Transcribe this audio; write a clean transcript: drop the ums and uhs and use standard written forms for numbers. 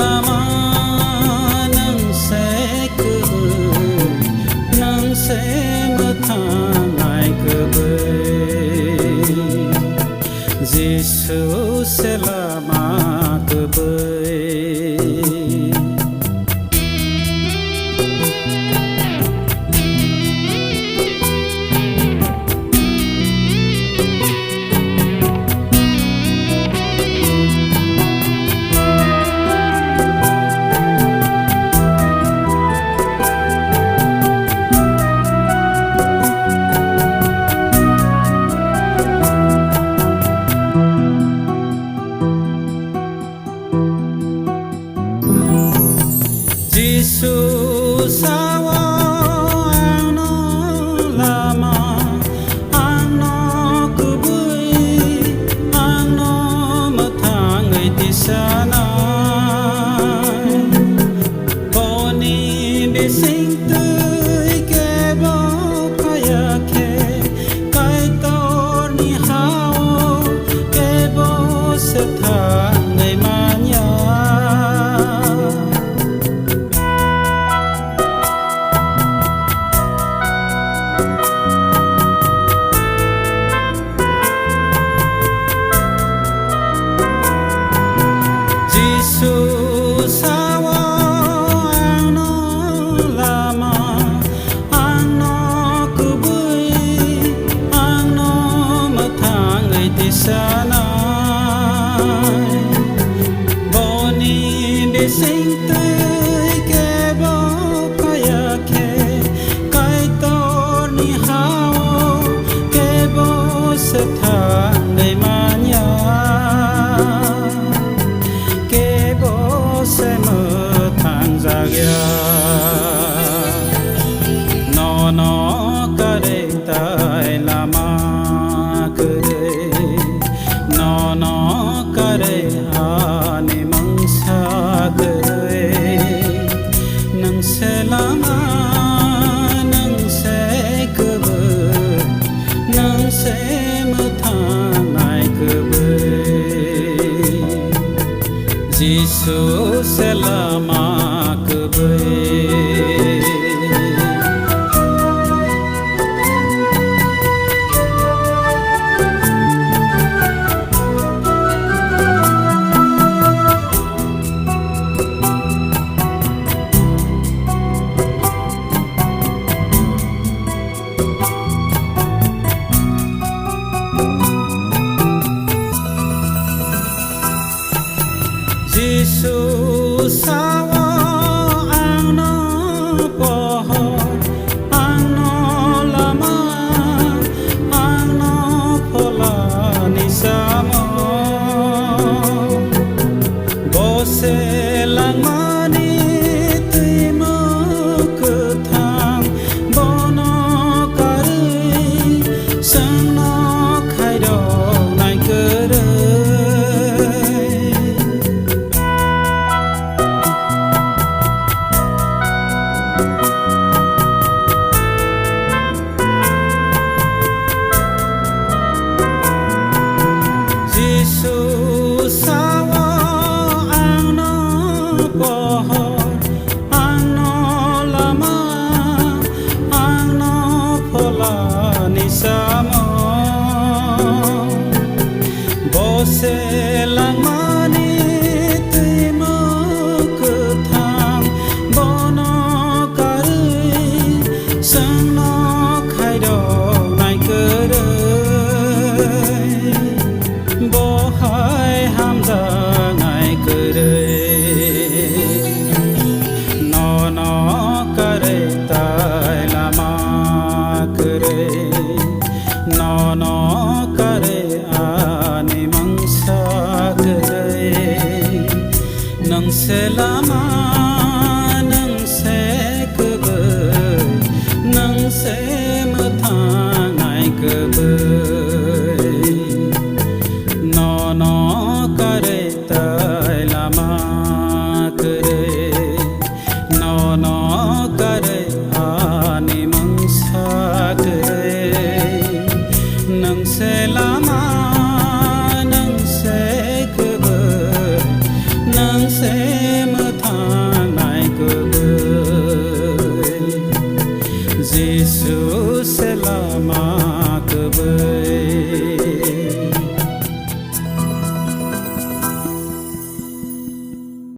lama nang se kubu nang se mathanai kubu Jesus se lama kubu Jesus awa ano lama ano kubui ano mathangai tisana poni bising tui kebo kaya ke kai to ni hao kebo se thangai manya Jesus awa ano lama ano kubui ano mathangai tisana boni bising tui kebo kaya ke kai to ni hao kebo se thangai manya se mơ thang ra gya no kare tai lama kare no kare ani mangsa kare nang se lama nang se kubu nang se mơ thanai kubu Jesus se lama kubu Jesus awa ano pohon ano lama ano pola nisamo bose langmani tuimo kuthang bono kari sangno khaido nai kere Jesus awa ano pohon ano lama ano pola nisamo bose langmani tuimo kuthang bono kari sangno khaido nai kere bohai hamza ngai kare no kare tai lama kare no kare ani mangsa kare nang se lama